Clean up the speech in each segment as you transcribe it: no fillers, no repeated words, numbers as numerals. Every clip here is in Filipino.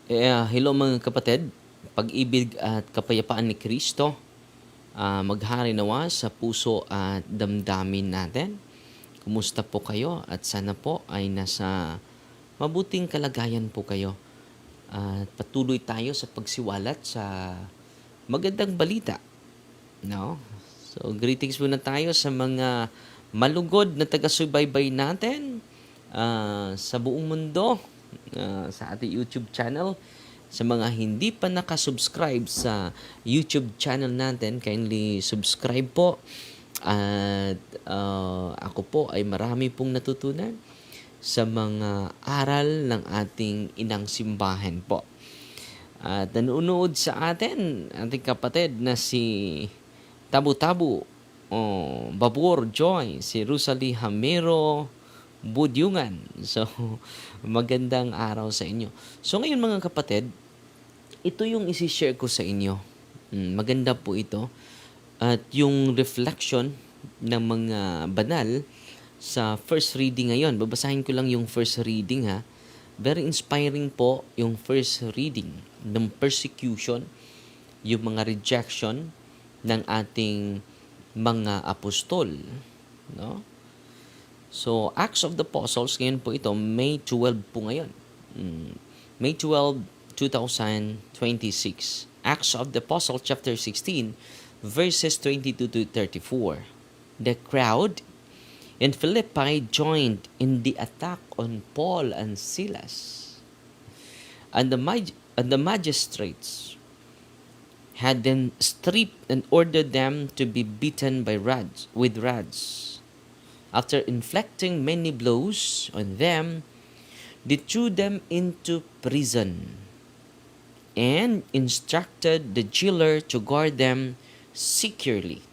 Hello mga kapatid, pag-ibig at kapayapaan ni Kristo, maghari nawa sa puso at damdamin natin. Kumusta po kayo at sana po ay nasa mabuting kalagayan po kayo. At patuloy tayo sa pagsiwalat sa magandang balita. No? So greetings muna tayo sa mga malugod na taga-subaybay natin sa buong mundo, sa ating YouTube channel. Sa mga hindi pa nakasubscribe sa YouTube channel natin, kindly subscribe po. At ako po ay marami pong natutunan sa mga aral ng ating inang simbahan po. At nanonood sa ating kapatid na si Tabu-Tabu, Babor Joy, si Rosalie Hamero Budyungan. So, magandang araw sa inyo. So, ngayon mga kapatid, ito yung isi-share ko sa inyo. Maganda po ito. At yung reflection ng mga banal sa first reading ngayon. Babasahin ko lang yung first reading ha. Very inspiring po yung first reading ng persecution, yung mga rejection ng ating mga apostol. No? So, Acts of the Apostles, ngayon po ito, May 12 po ngayon. May 12, 2026. Acts of the Apostles, chapter 16, verses 22 to 34. The crowd in Philippi joined in the attack on Paul and Silas. And the magistrates had them stripped and ordered them to be beaten with rods. After inflicting many blows on them, they threw them into prison and instructed the jailer to guard them securely.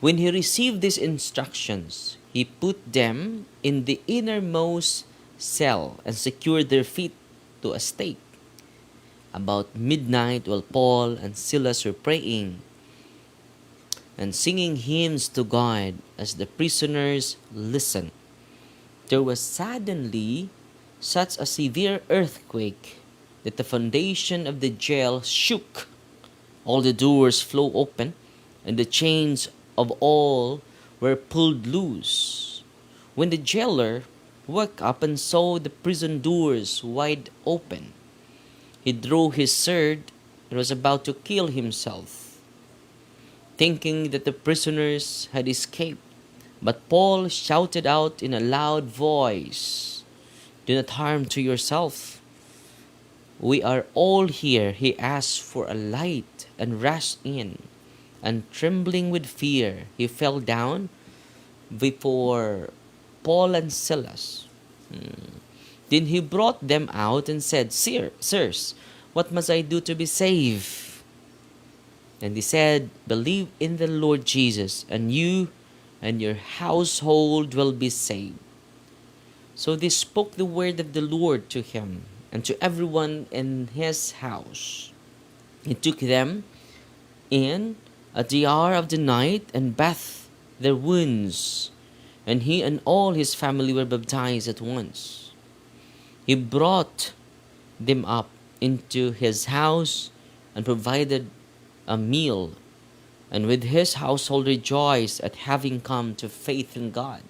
When he received these instructions, he put them in the innermost cell and secured their feet to a stake. About midnight, while Paul and Silas were praying and singing hymns to God as the prisoners listened, there was suddenly such a severe earthquake that the foundation of the jail shook. All the doors flew open, and the chains of all were pulled loose. When the jailer woke up and saw the prison doors wide open, he drew his sword and was about to kill himself, thinking that the prisoners had escaped. But Paul shouted out in a loud voice, "Do not harm to yourself. We are all here." He asked for a light and rushed in, and trembling with fear, he fell down before Paul and Silas. Then he brought them out and said, Sirs, what must I do to be saved?" And he said, "Believe in the Lord Jesus, and you and your household will be saved." So they spoke the word of the Lord to him and to everyone in his house. He took them in at the hour of the night and bathed their wounds, and he and all his family were baptized at once. He brought them up into his house and provided a meal, and with his household rejoiced at having come to faith in God.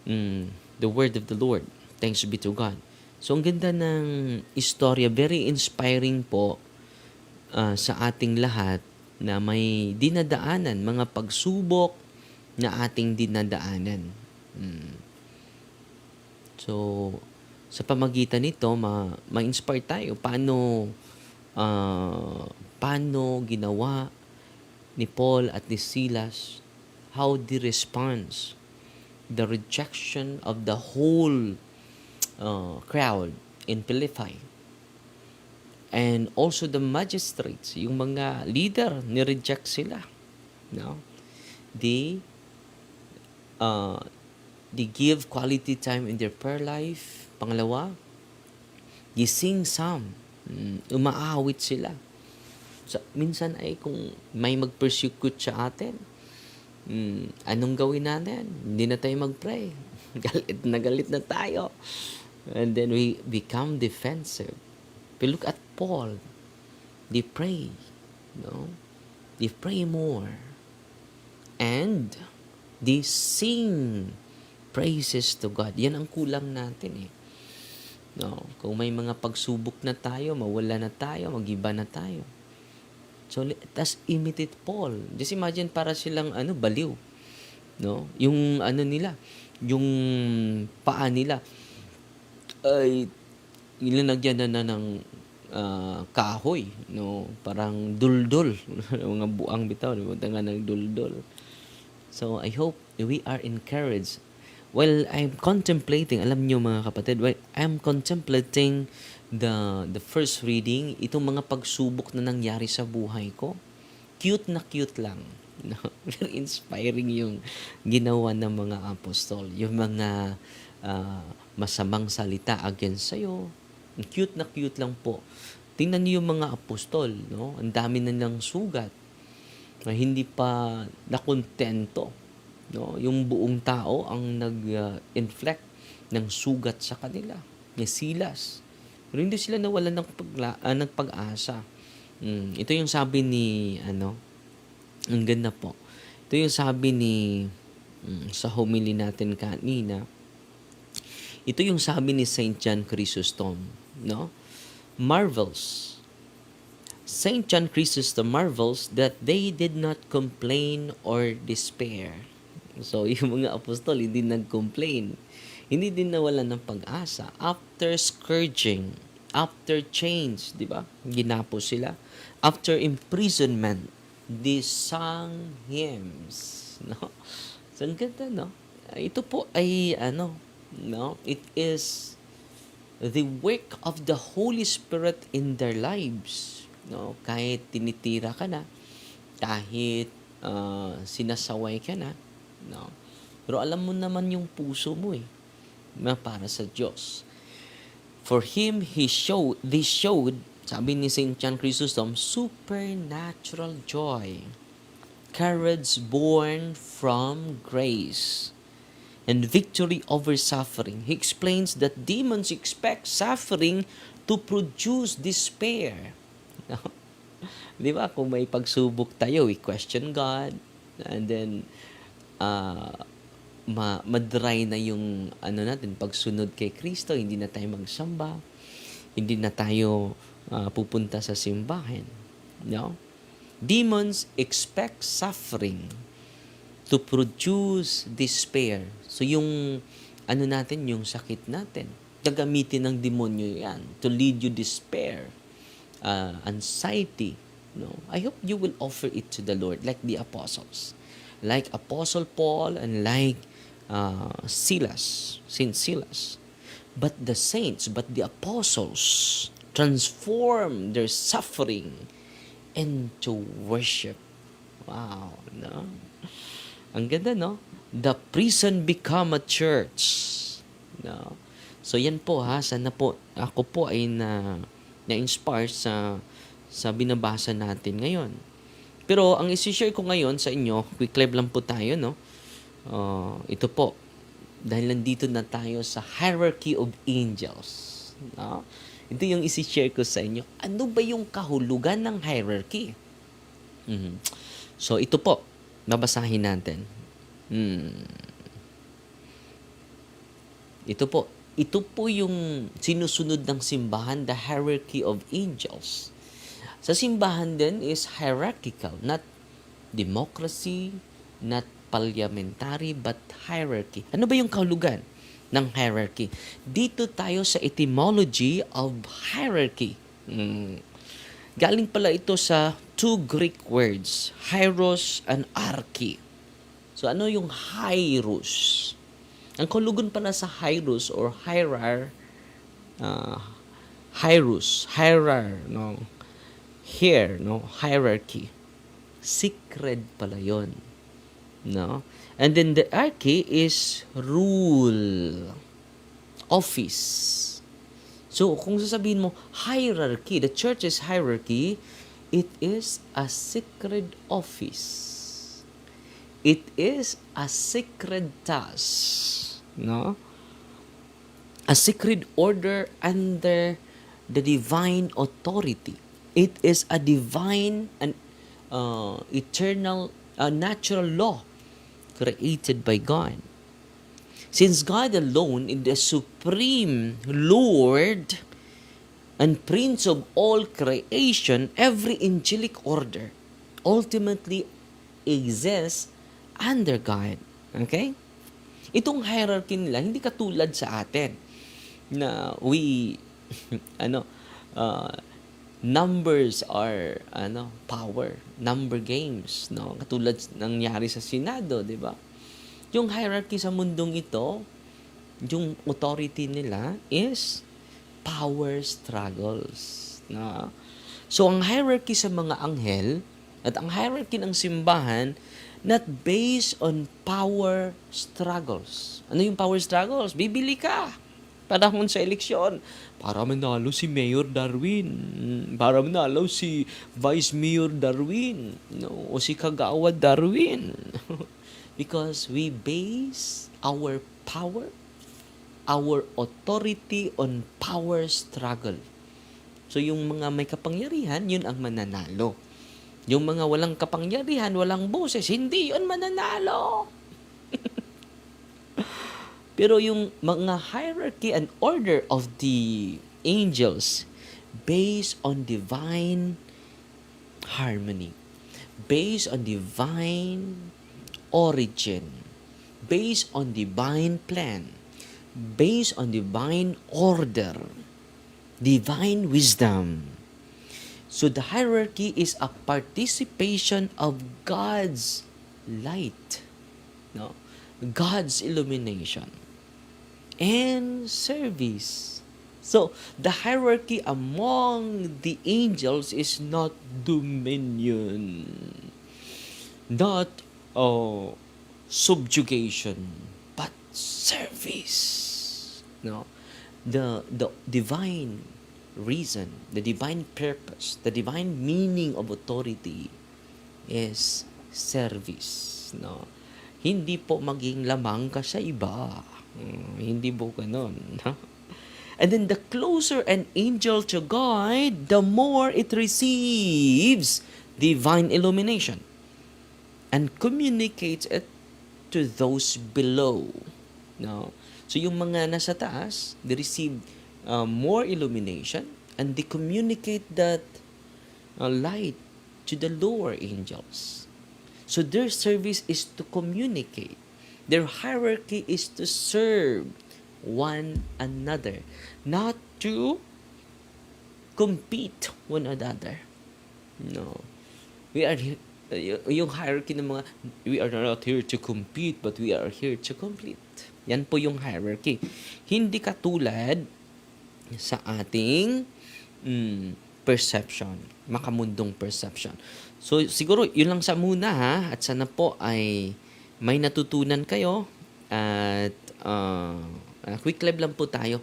The word of the Lord. Thanks be to God. So, ang ganda ng istorya. Very inspiring po sa ating lahat na may dinadaanan, mga pagsubok na ating dinadaanan. So, sa pamagitan nito, ma-inspire tayo. Paano ginawa ni Paul at ni Silas, how they respond, the rejection of the whole crowd in Philippi. And also the magistrates, yung mga leader, ni-reject sila. No? They give quality time in their prayer life. Pangalawa, they sing psalm. Umaawit sila. So, minsan ay kung may mag-persecute sa atin, anong gawin natin? Hindi na tayo mag-pray. Galit na tayo. And then we become defensive. We look at Paul. They pray. No? They pray more. And they sing praises to God. Yan ang kulang natin eh. No, kung may mga pagsubok na tayo, mawala na tayo, magiba na tayo. So, let us imitate Paul. Just imagine para silang baliw. No? Yung nila, yung paa nila ay nilalagyan na ng kahoy, no? Parang duldol. Mga buang bitaw, punta nga ng duldol. So, I hope we are encouraged. While I'm contemplating, alam niyo mga kapatid, while I'm contemplating the first reading, itong mga pagsubok na nangyari sa buhay ko, cute na cute lang. No? Very inspiring yung ginawa ng mga apostol. Yung mga masamang salita against sa'yo. Cute na cute lang po. Tingnan niyo yung mga apostol. No? Ang dami na ng sugat. Na hindi pa nakontento. No? Yung buong tao ang nag-inflict ng sugat sa kanila. Ni Silas. Pero hindi sila nawalan ng pag-asa. Ito yung sabi ni, ang ganda po. Ito yung sabi ni, sa homily natin kanina, ito yung sabi ni Saint John Chrysostom, no? Marvels. Saint John Chrysostom marvels that they did not complain or despair. So, yung mga apostol, hindi nag-complain. Hindi din nawalan ng pag-asa. After scourging, after chains, di ba? Ginapo sila. After imprisonment, they sang hymns. No? So, ang ganda, no? Ito po ay, no? It is the work of the Holy Spirit in their lives. No? Kahit tinitira ka na, kahit sinasaway ka na, no? Pero alam mo naman yung puso mo na para sa Diyos. For him, they showed, sabi ni St. John Chrysostom, supernatural joy, courage born from grace, and victory over suffering. He explains that demons expect suffering to produce despair. Di ba? Kung may pagsubok tayo, we question God, and then madry na yung natin pagsunod kay Kristo, hindi na tayo magsamba, hindi na tayo pupunta sa simbahan. No? Demons expect suffering to produce despair. So yung natin, yung sakit natin, gagamitin ng demonyo yan to lead you despair, anxiety. No? I hope you will offer it to the Lord like the apostles. Like Apostle Paul and like Saint Silas. But the saints, but the apostles transform their suffering into worship. Wow, no? Ang ganda, no? The prison become a church. No? So yan po ha, sana po ako po ay na-inspire sa binabasa natin ngayon. Pero ang isi-share ko ngayon sa inyo, quick live lang po tayo, no? Ito po, dahil nandito na tayo sa hierarchy of angels. No? Ito yung isi-share ko sa inyo. Ano ba yung kahulugan ng hierarchy? So ito po, babasahin natin. Ito po yung sinusunod ng simbahan, the hierarchy of angels. Sa simbahan din is hierarchical, not democracy, not parliamentary, but hierarchy. Ano ba yung kahulugan ng hierarchy? Dito tayo sa etymology of hierarchy. Galing pala ito sa two Greek words, hieros and arche. So ano yung hieros? Ang kahulugan pala sa hieros or hierarchy. Secret pala yon, no? And then the arche is rule, office. So kung sasabihin mo hierarchy, the church's hierarchy, it is a secret office. It is a secret task, no? a secret order under the divine authority. It is a divine and eternal, natural law created by God. Since God alone is the supreme Lord and Prince of all creation, every angelic order ultimately exists under God. Okay? Itong hierarchy nila, hindi katulad sa atin na we, ano, uh, numbers are, power. Number games, no? Katulad nangyari sa Senado, di ba? Yung hierarchy sa mundong ito, yung authority nila is power struggles. Na? So, ang hierarchy sa mga anghel at ang hierarchy ng simbahan not based on power struggles. Ano yung power struggles? Bibili ka panahon sa eleksyon para manalo si Mayor Darwin, para manalo si Vice Mayor Darwin, no? O si Kagawad Darwin. Because we base our power, our authority on power struggle. So yung mga may kapangyarihan, yun ang mananalo. Yung mga walang kapangyarihan, walang boses, hindi yun mananalo. Pero yung mga hierarchy and order of the angels based on divine harmony, based on divine origin, based on divine plan, based on divine order, divine wisdom. So the hierarchy is a participation of God's light, no? God's illumination and service. So the hierarchy among the angels is not dominion, not subjugation, but service. No, the divine reason, the divine purpose, the divine meaning of authority is service. No, hindi po maging lamang ka sa iba. Hindi po ganun. And then the closer an angel to God, the more it receives divine illumination and communicates it to those below. No? So yung mga nasa taas, they receive more illumination and they communicate that light to the lower angels. So their service is to communicate. Their hierarchy is to serve one another, not to compete one another. No. We are yung hierarchy ng mga, we are not here to compete, but we are here to complete. Yan po yung hierarchy. Hindi katulad sa ating perception, makamundong perception. So, siguro, yun lang sa muna ha, at sana po ay may natutunan kayo at quick live lang po tayo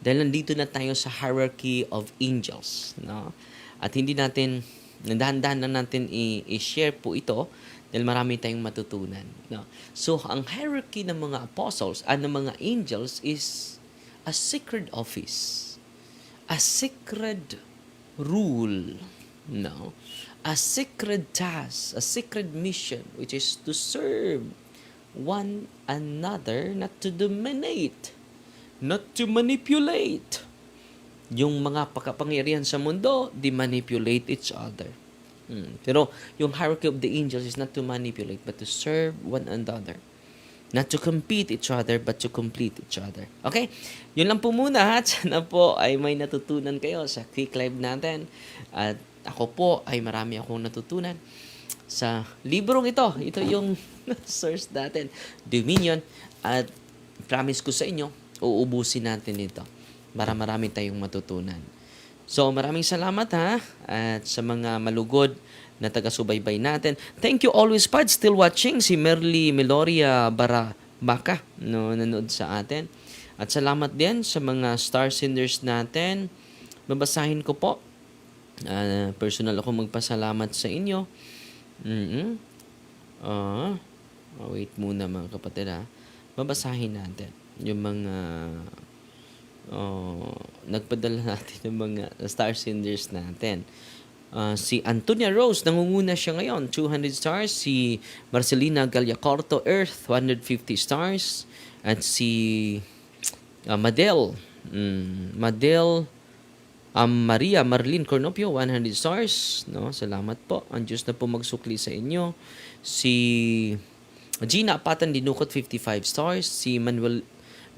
dahil nandito na tayo sa hierarchy of angels, no? At hindi natin, dahan-dahan na natin i-share po ito dahil marami tayong matutunan, no? So, ang hierarchy ng mga apostles at ng mga angels is a sacred office, a sacred rule, no? A sacred task, a sacred mission, which is to serve one another, not to dominate, not to manipulate. Yung mga pagkapangyarihan sa mundo, they manipulate each other. Pero yung hierarchy of the angels is not to manipulate, but to serve one another. Not to compete each other, but to complete each other. Okay? Yun lang po muna. Sana po ay may natutunan kayo sa quick live natin. At ako po ay marami akong natutunan sa librong ito. Ito yung source natin, Dominion. At promise ko sa inyo, uubusin natin ito para marami tayong matutunan. So maraming salamat ha. At sa mga malugod na taga-subaybay natin. Thank you always, Pad. Still watching si Merly Meloria Barabaka, no, nanood sa atin. At salamat din sa mga star senders natin. Babasahin ko po. Personal ako magpasalamat sa inyo. Wait muna mga kapatid ha. Babasahin natin yung mga nagpadala natin ng mga star senders natin. Si Antonia Rose, nangunguna siya ngayon, 200 stars. Si Marcelina Gallacorto Earth, 150 stars. At si Madel, Maria Marlene Cornopio, 100 stars. No? Salamat po. Ang Diyos na po magsukli sa inyo. Si Gina Apatan Dinukot, 55 stars. Si Manuel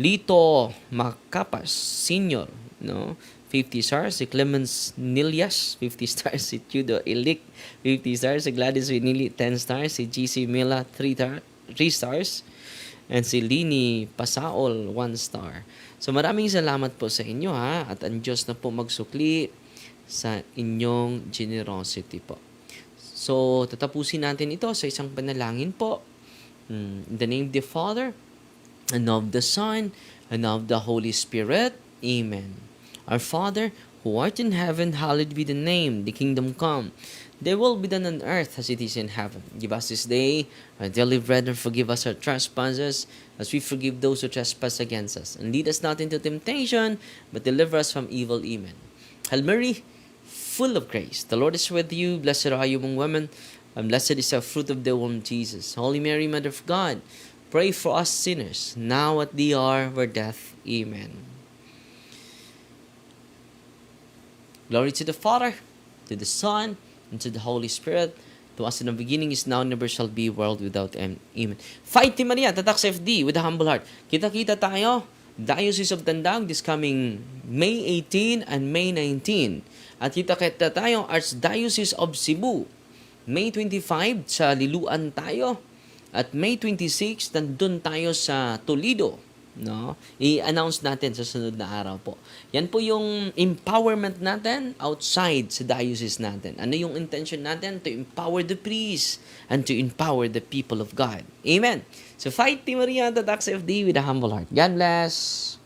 Lito Macapas Senior, no? 50 stars. Si Clemens Nilias, 50 stars. Si Tudo Ilik, 50 stars. Si Gladys Winili, 10 stars. Si GC Mila, 3 stars. And si Lini Pasaol, 1 star. So maraming salamat po sa inyo, ha. At ang Diyos na po magsukli sa inyong generosity po. So tatapusin natin ito sa isang panalangin po. In the name of the Father, and of the Son, and of the Holy Spirit. Amen. Our Father, who art in heaven, hallowed be the name. The kingdom come. Thy will be done on earth as it is in heaven. Give us this day our daily bread, and forgive us our trespasses, as we forgive those who trespass against us. And lead us not into temptation, but deliver us from evil. Amen. Hail Mary, full of grace, the Lord is with you. Blessed are you among women, and blessed is the fruit of the womb, Jesus. Holy Mary, Mother of God, pray for us sinners, now at the hour of our death. Amen. Glory to the Father, to the Son, and to the Holy Spirit, to us in the beginning, is now, never shall be, world without end. Amen. Fight Team Maria, Tatak FD, with a humble heart. Kita-kita tayo, Diocese of Tandang, this coming May 18 and May 19. At kita-kita tayo, Archdiocese of Cebu, May 25, sa Liluan tayo. At May 26, nandun tayo sa Toledo. No? I-announce natin sa sunod na araw po. Yan po yung empowerment natin outside sa diocese natin. Ano yung intention natin? To empower the priests and to empower the people of God. Amen. So fight Team Maria, Tatak FD, with a humble heart. God bless.